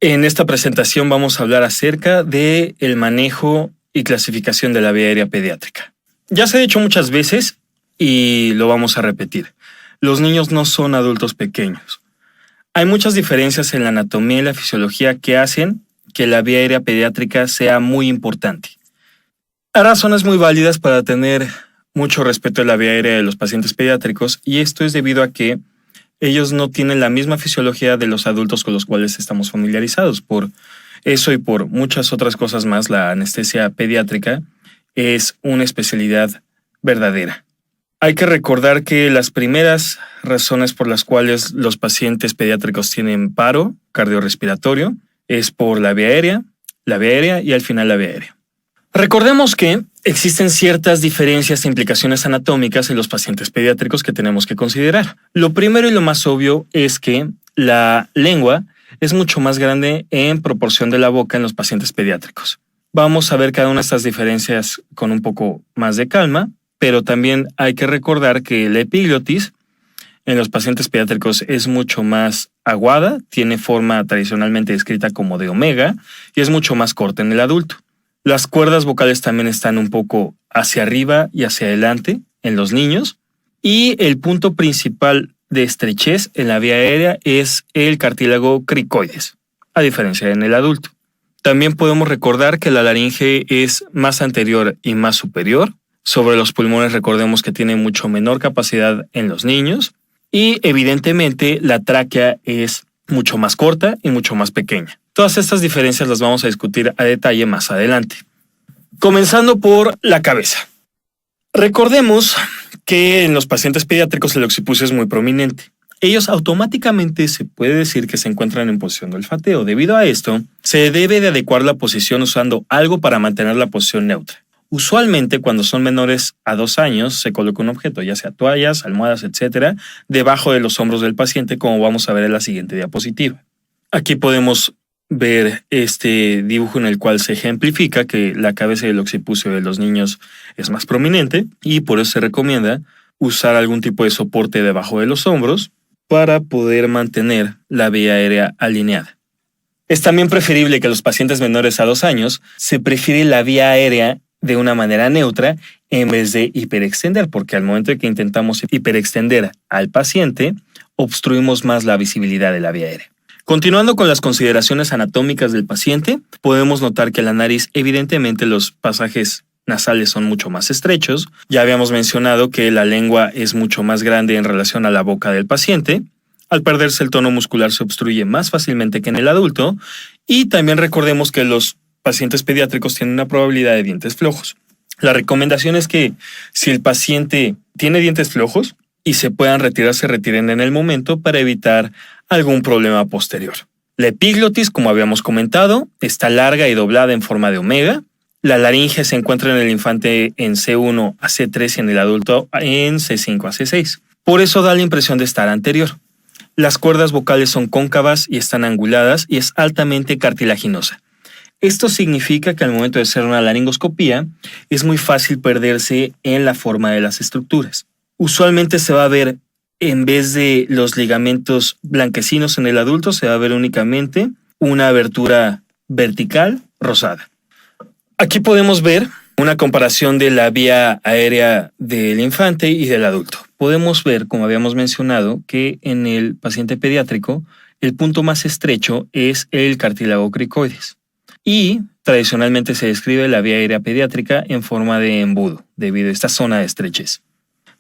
En esta presentación vamos a hablar acerca de el manejo y clasificación de la vía aérea pediátrica. Ya se ha dicho muchas veces y lo vamos a repetir. Los niños no son adultos pequeños. Hay muchas diferencias en la anatomía y la fisiología que hacen que la vía aérea pediátrica sea muy importante. Hay razones muy válidas para tener mucho respeto a la vía aérea de los pacientes pediátricos, y esto es debido a que ellos no tienen la misma fisiología de los adultos con los cuales estamos familiarizados. Por eso y por muchas otras cosas más, la anestesia pediátrica es una especialidad verdadera. Hay que recordar que las primeras razones por las cuales los pacientes pediátricos tienen paro cardiorrespiratorio es por la vía aérea y al final la vía aérea. Recordemos que existen ciertas diferencias e implicaciones anatómicas en los pacientes pediátricos que tenemos que considerar. Lo primero y lo más obvio es que la lengua es mucho más grande en proporción de la boca en los pacientes pediátricos. Vamos a ver cada una de estas diferencias con un poco más de calma, pero también hay que recordar que la epiglotis en los pacientes pediátricos es mucho más aguada, tiene forma tradicionalmente descrita como de omega y es mucho más corta en el adulto. Las cuerdas vocales también están un poco hacia arriba y hacia adelante en los niños, y el punto principal de estrechez en la vía aérea es el cartílago cricoides, a diferencia en el adulto. También podemos recordar que la laringe es más anterior y más superior. Sobre los pulmones recordemos que tiene mucho menor capacidad en los niños, y evidentemente la tráquea es mucho más corta y mucho más pequeña. Todas estas diferencias las vamos a discutir a detalle más adelante. Comenzando por la cabeza. Recordemos que en los pacientes pediátricos el occipucio es muy prominente. Ellos automáticamente se puede decir que se encuentran en posición de olfateo. Debido a esto, se debe de adecuar la posición usando algo para mantener la posición neutra. Usualmente, cuando son menores a 2 años, se coloca un objeto, ya sea toallas, almohadas, etc., debajo de los hombros del paciente, como vamos a ver en la siguiente diapositiva. Aquí podemos ver este dibujo en el cual se ejemplifica que la cabeza del occipucio de los niños es más prominente, y por eso se recomienda usar algún tipo de soporte debajo de los hombros para poder mantener la vía aérea alineada. Es también preferible que a los pacientes menores a 2 años se prefiere la vía aérea de una manera neutra en vez de hiperextender, porque al momento de que intentamos hiperextender al paciente, obstruimos más la visibilidad de la vía aérea. Continuando con las consideraciones anatómicas del paciente, podemos notar que la nariz, evidentemente los pasajes nasales son mucho más estrechos. Ya habíamos mencionado que la lengua es mucho más grande en relación a la boca del paciente. Al perderse el tono muscular se obstruye más fácilmente que en el adulto, y también recordemos que los pacientes pediátricos tienen una probabilidad de dientes flojos. La recomendación es que si el paciente tiene dientes flojos y se puedan retirar, se retiren en el momento para evitar algún problema posterior. La epiglotis, como habíamos comentado, está larga y doblada en forma de omega. La laringe se encuentra en el infante en C1 a C3 y en el adulto en C5 a C6. Por eso da la impresión de estar anterior. Las cuerdas vocales son cóncavas y están anguladas, y es altamente cartilaginosa. Esto significa que al momento de hacer una laringoscopía es muy fácil perderse en la forma de las estructuras. Usualmente se va a ver, en vez de los ligamentos blanquecinos en el adulto, se va a ver únicamente una abertura vertical rosada. Aquí podemos ver una comparación de la vía aérea del infante y del adulto. Podemos ver, como habíamos mencionado, que en el paciente pediátrico el punto más estrecho es el cartílago cricoides. Y tradicionalmente se describe la vía aérea pediátrica en forma de embudo, debido a esta zona de estrechez.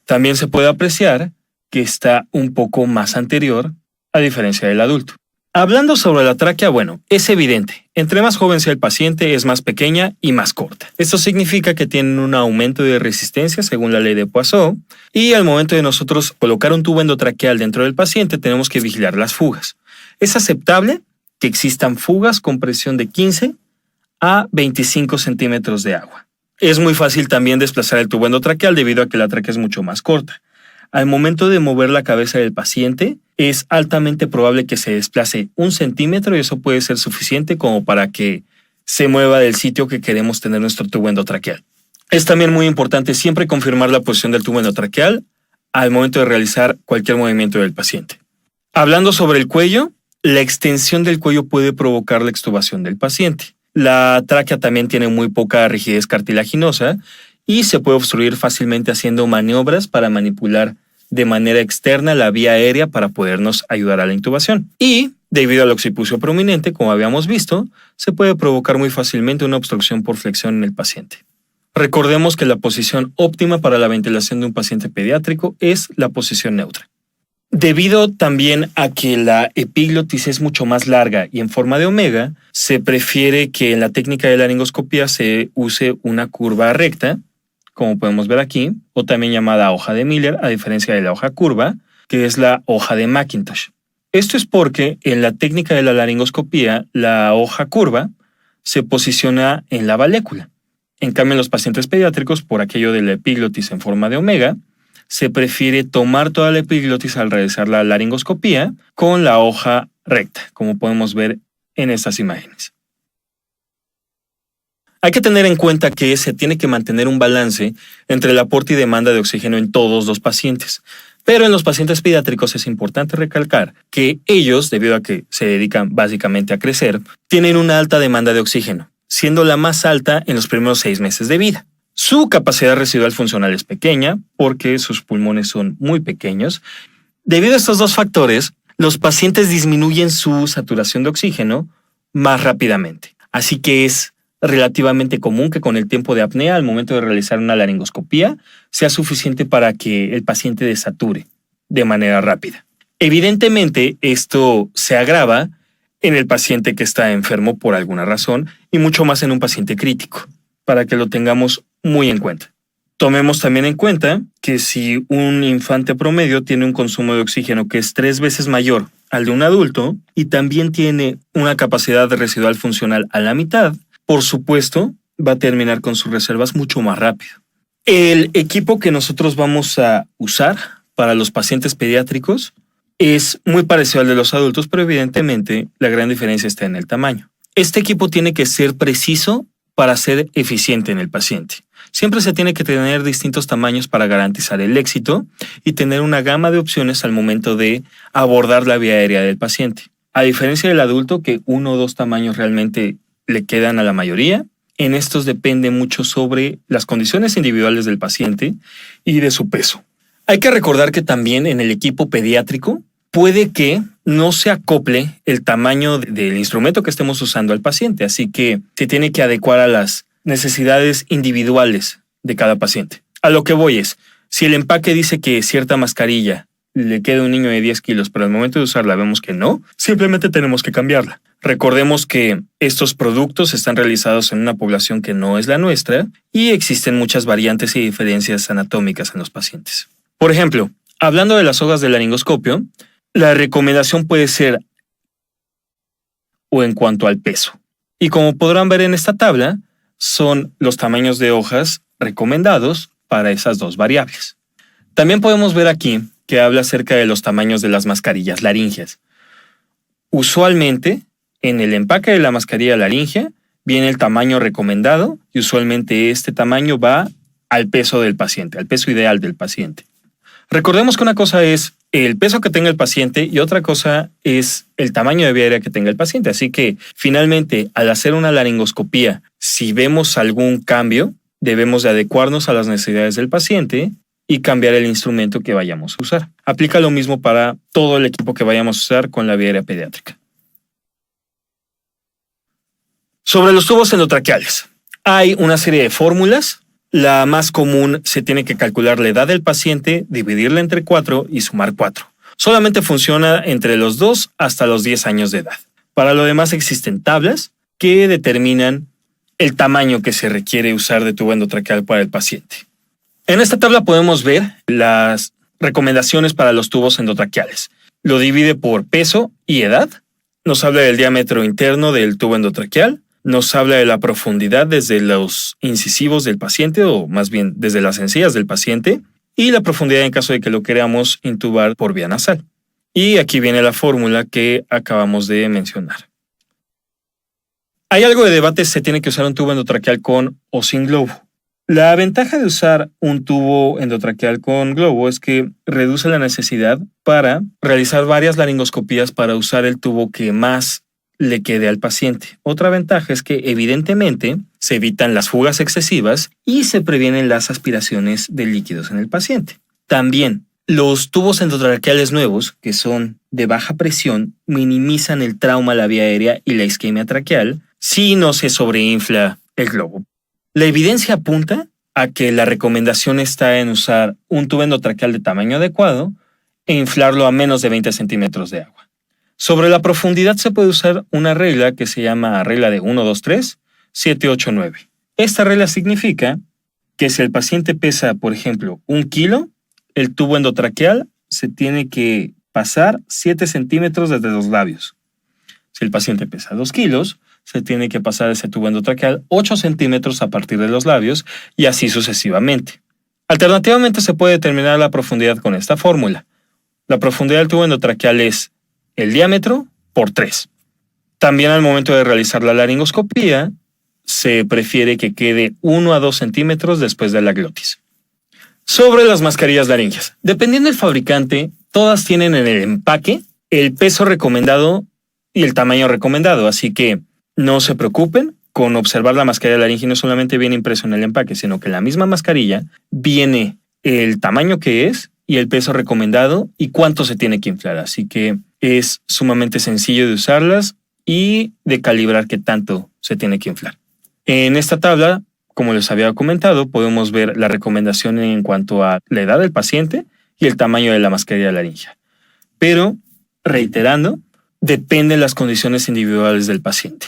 También se puede apreciar que está un poco más anterior, a diferencia del adulto. Hablando sobre la tráquea, bueno, es evidente. Entre más joven sea el paciente, es más pequeña y más corta. Esto significa que tienen un aumento de resistencia según la ley de Poisson, y al momento de nosotros colocar un tubo endotraqueal dentro del paciente, tenemos que vigilar las fugas. Es aceptable que existan fugas con presión de 15 a 25 centímetros de agua. Es muy fácil también desplazar el tubo endotraqueal debido a que la tráquea es mucho más corta. Al momento de mover la cabeza del paciente, es altamente probable que se desplace 1 centímetro, y eso puede ser suficiente como para que se mueva del sitio que queremos tener nuestro tubo endotraqueal. Es también muy importante siempre confirmar la posición del tubo endotraqueal al momento de realizar cualquier movimiento del paciente. Hablando sobre el cuello, la extensión del cuello puede provocar la extubación del paciente. La tráquea también tiene muy poca rigidez cartilaginosa y se puede obstruir fácilmente haciendo maniobras para manipular de manera externa la vía aérea para podernos ayudar a la intubación. Y, debido al occipucio prominente, como habíamos visto, se puede provocar muy fácilmente una obstrucción por flexión en el paciente. Recordemos que la posición óptima para la ventilación de un paciente pediátrico es la posición neutra. Debido también a que la epiglotis es mucho más larga y en forma de omega, se prefiere que en la técnica de laringoscopía se use una curva recta, como podemos ver aquí, o también llamada hoja de Miller, a diferencia de la hoja curva, que es la hoja de Mackintosh. Esto es porque en la técnica de la laringoscopía, la hoja curva se posiciona en la valécula. En cambio, en los pacientes pediátricos, por aquello de la epiglotis en forma de omega, se prefiere tomar toda la epiglotis al realizar la laringoscopía con la hoja recta, como podemos ver en estas imágenes. Hay que tener en cuenta que se tiene que mantener un balance entre el aporte y demanda de oxígeno en todos los pacientes. Pero en los pacientes pediátricos es importante recalcar que ellos, debido a que se dedican básicamente a crecer, tienen una alta demanda de oxígeno, siendo la más alta en los primeros 6 meses de vida. Su capacidad residual funcional es pequeña porque sus pulmones son muy pequeños. Debido a estos dos factores, los pacientes disminuyen su saturación de oxígeno más rápidamente. Así que es relativamente común que con el tiempo de apnea al momento de realizar una laringoscopía sea suficiente para que el paciente desature de manera rápida. Evidentemente, esto se agrava en el paciente que está enfermo por alguna razón y mucho más en un paciente crítico, para que lo tengamos muy en cuenta. Tomemos también en cuenta que si un infante promedio tiene un consumo de oxígeno que es 3 veces mayor al de un adulto y también tiene una capacidad residual funcional a la mitad, por supuesto, va a terminar con sus reservas mucho más rápido. El equipo que nosotros vamos a usar para los pacientes pediátricos es muy parecido al de los adultos, pero evidentemente la gran diferencia está en el tamaño. Este equipo tiene que ser preciso para ser eficiente en el paciente. Siempre se tiene que tener distintos tamaños para garantizar el éxito y tener una gama de opciones al momento de abordar la vía aérea del paciente. A diferencia del adulto, que 1 o 2 tamaños realmente le quedan a la mayoría, en estos depende mucho sobre las condiciones individuales del paciente y de su peso. Hay que recordar que también en el equipo pediátrico puede que no se acople el tamaño del instrumento que estemos usando al paciente, así que se tiene que adecuar a las necesidades individuales de cada paciente. A lo que voy es, si el empaque dice que cierta mascarilla le queda a un niño de 10 kilos, pero al momento de usarla vemos que no, simplemente tenemos que cambiarla. Recordemos que estos productos están realizados en una población que no es la nuestra y existen muchas variantes y diferencias anatómicas en los pacientes. Por ejemplo, hablando de las hojas de laringoscopio, la recomendación puede ser o en cuanto al peso. Y como podrán ver en esta tabla, son los tamaños de hojas recomendados para esas dos variables. También podemos ver aquí que habla acerca de los tamaños de las mascarillas laríngeas. Usualmente, en el empaque de la mascarilla laríngea viene el tamaño recomendado y usualmente este tamaño va al peso del paciente, al peso ideal del paciente. Recordemos que una cosa es el peso que tenga el paciente y otra cosa es el tamaño de vía aérea que tenga el paciente. Así que, finalmente, al hacer una laringoscopía, si vemos algún cambio, debemos de adecuarnos a las necesidades del paciente y cambiar el instrumento que vayamos a usar. Aplica lo mismo para todo el equipo que vayamos a usar con la vía aérea pediátrica. Sobre los tubos endotraqueales, hay una serie de fórmulas. La más común, se tiene que calcular la edad del paciente, dividirla entre 4 y sumar 4. Solamente funciona entre los 2 hasta los 10 años de edad. Para lo demás existen tablas que determinan el tamaño que se requiere usar de tubo endotraqueal para el paciente. En esta tabla podemos ver las recomendaciones para los tubos endotraqueales. Lo divide por peso y edad. Nos habla del diámetro interno del tubo endotraqueal. Nos habla de la profundidad desde los incisivos del paciente, o más bien desde las encías del paciente, y la profundidad en caso de que lo queramos intubar por vía nasal. Y aquí viene la fórmula que acabamos de mencionar. Hay algo de debate si se tiene que usar un tubo endotraqueal con o sin globo. La ventaja de usar un tubo endotraqueal con globo es que reduce la necesidad para realizar varias laringoscopías para usar el tubo que más le quede al paciente. Otra ventaja es que evidentemente se evitan las fugas excesivas y se previenen las aspiraciones de líquidos en el paciente. También, los tubos endotraqueales nuevos, que son de baja presión, minimizan el trauma a la vía aérea y la isquemia traqueal si no se sobreinfla el globo. La evidencia apunta a que la recomendación está en usar un tubo endotraqueal de tamaño adecuado e inflarlo a menos de 20 centímetros de agua. Sobre la profundidad se puede usar una regla que se llama regla de 1, 2, 3, 7, 8, 9. Esta regla significa que si el paciente pesa, por ejemplo, 1 kilo, el tubo endotraqueal se tiene que pasar 7 centímetros desde los labios. Si el paciente pesa 2 kilos, se tiene que pasar ese tubo endotraqueal 8 centímetros a partir de los labios y así sucesivamente. Alternativamente se puede determinar la profundidad con esta fórmula. La profundidad del tubo endotraqueal es el diámetro por 3. También al momento de realizar la laringoscopía, se prefiere que quede 1 a 2 centímetros después de la glotis. Sobre las mascarillas laringeas. Dependiendo del fabricante, todas tienen en el empaque el peso recomendado y el tamaño recomendado, así que no se preocupen con observar la mascarilla laringea. No solamente viene impreso en el empaque, sino que en la misma mascarilla viene el tamaño que es y el peso recomendado y cuánto se tiene que inflar. Así que es sumamente sencillo de usarlas y de calibrar qué tanto se tiene que inflar. En esta tabla, como les había comentado, podemos ver la recomendación en cuanto a la edad del paciente y el tamaño de la mascarilla laringea. Pero, reiterando, dependen las condiciones individuales del paciente.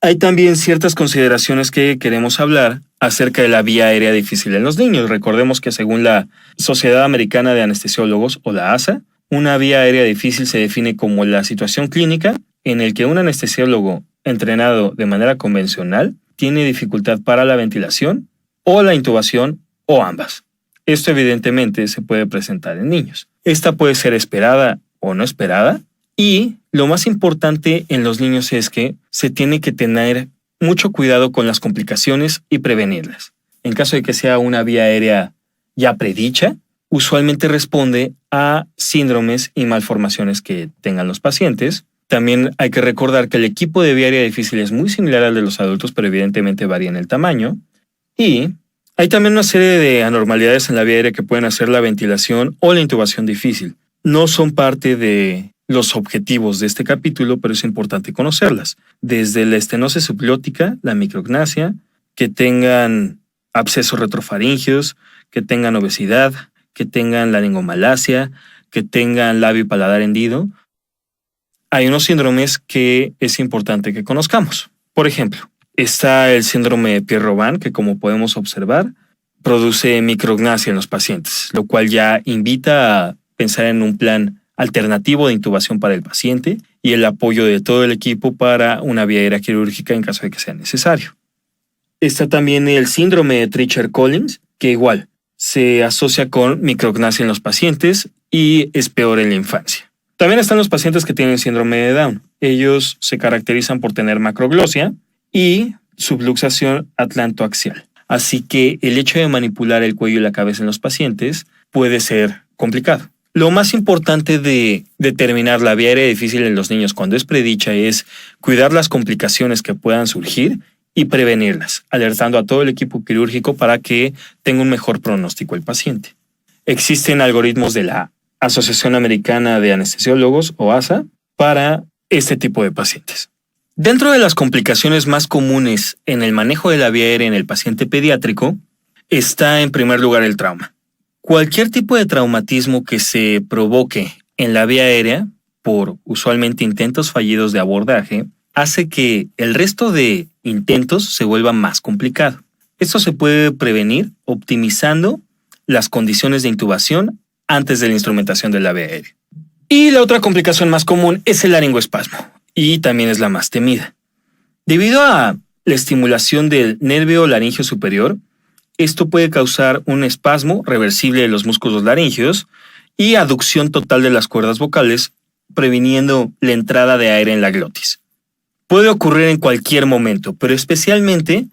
Hay también ciertas consideraciones que queremos hablar acerca de la vía aérea difícil en los niños. Recordemos que según la Sociedad Americana de Anestesiólogos, o la ASA, una vía aérea difícil se define como la situación clínica en el que un anestesiólogo entrenado de manera convencional tiene dificultad para la ventilación o la intubación o ambas. Esto evidentemente se puede presentar en niños. Esta puede ser esperada o no esperada. Y lo más importante en los niños es que se tiene que tener mucho cuidado con las complicaciones y prevenirlas. En caso de que sea una vía aérea ya predicha, usualmente responde a síndromes y malformaciones que tengan los pacientes. También hay que recordar que el equipo de vía aérea difícil es muy similar al de los adultos, pero evidentemente varía en el tamaño. Y hay también una serie de anormalidades en la vía aérea que pueden hacer la ventilación o la intubación difícil. No son parte de los objetivos de este capítulo, pero es importante conocerlas. Desde la estenosis subglótica, la micrognasia, que tengan abscesos retrofaringeos, que tengan obesidad, que tengan laringomalacia, que tengan labio y paladar hendido. Hay unos síndromes que es importante que conozcamos. Por ejemplo, está el síndrome de Pierre-Robin, que como podemos observar, produce micrognasia en los pacientes, lo cual ya invita a pensar en un plan alternativo de intubación para el paciente y el apoyo de todo el equipo para una vía aérea quirúrgica en caso de que sea necesario. Está también el síndrome de Treacher-Collins, que igual se asocia con micrognasia en los pacientes y es peor en la infancia. También están los pacientes que tienen síndrome de Down. Ellos se caracterizan por tener macroglosia y subluxación atlantoaxial. Así que el hecho de manipular el cuello y la cabeza en los pacientes puede ser complicado. Lo más importante de determinar la vía aérea difícil en los niños cuando es predicha es cuidar las complicaciones que puedan surgir y prevenirlas, alertando a todo el equipo quirúrgico para que tenga un mejor pronóstico el paciente. Existen algoritmos de la Asociación Americana de Anestesiólogos, o ASA, para este tipo de pacientes. Dentro de las complicaciones más comunes en el manejo de la vía aérea en el paciente pediátrico está en primer lugar el trauma. Cualquier tipo de traumatismo que se provoque en la vía aérea por usualmente intentos fallidos de abordaje hace que el resto de intentos se vuelva más complicado. Esto se puede prevenir optimizando las condiciones de intubación antes de la instrumentación de la vía aérea. Y la otra complicación más común es el laringoespasmo, y también es la más temida. Debido a la estimulación del nervio laríngeo superior, esto puede causar un espasmo reversible de los músculos laríngeos y aducción total de las cuerdas vocales, previniendo la entrada de aire en la glotis. Puede ocurrir en cualquier momento, pero especialmente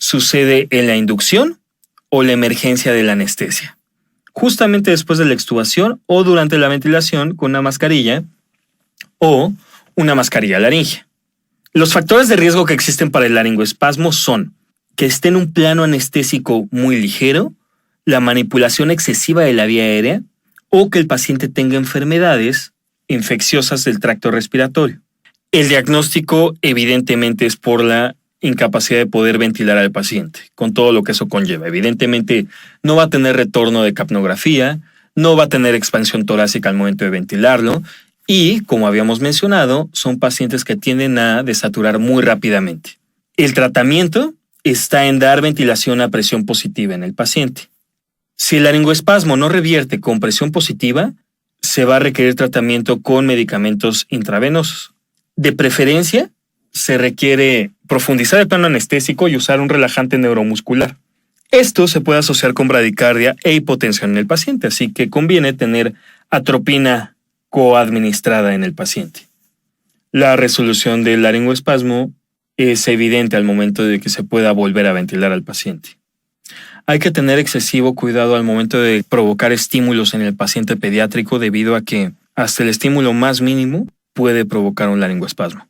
sucede en la inducción o la emergencia de la anestesia, justamente después de la extubación o durante la ventilación con una mascarilla o una mascarilla laringea. Los factores de riesgo que existen para el laringoespasmo son que esté en un plano anestésico muy ligero, la manipulación excesiva de la vía aérea o que el paciente tenga enfermedades infecciosas del tracto respiratorio. El diagnóstico evidentemente es por la incapacidad de poder ventilar al paciente, con todo lo que eso conlleva. Evidentemente no va a tener retorno de capnografía, no va a tener expansión torácica al momento de ventilarlo y, como habíamos mencionado, son pacientes que tienden a desaturar muy rápidamente. El tratamiento está en dar ventilación a presión positiva en el paciente. Si el laringoespasmo no revierte con presión positiva, se va a requerir tratamiento con medicamentos intravenosos. De preferencia, se requiere profundizar el plano anestésico y usar un relajante neuromuscular. Esto se puede asociar con bradicardia e hipotensión en el paciente, así que conviene tener atropina coadministrada en el paciente. La resolución del laringoespasmo es evidente al momento de que se pueda volver a ventilar al paciente. Hay que tener excesivo cuidado al momento de provocar estímulos en el paciente pediátrico debido a que hasta el estímulo más mínimo puede provocar un laringoespasmo.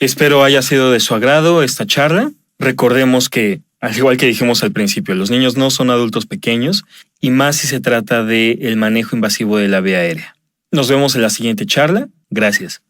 Espero haya sido de su agrado esta charla. Recordemos que, al igual que dijimos al principio, los niños no son adultos pequeños y más si se trata del manejo invasivo de la vía aérea. Nos vemos en la siguiente charla. Gracias.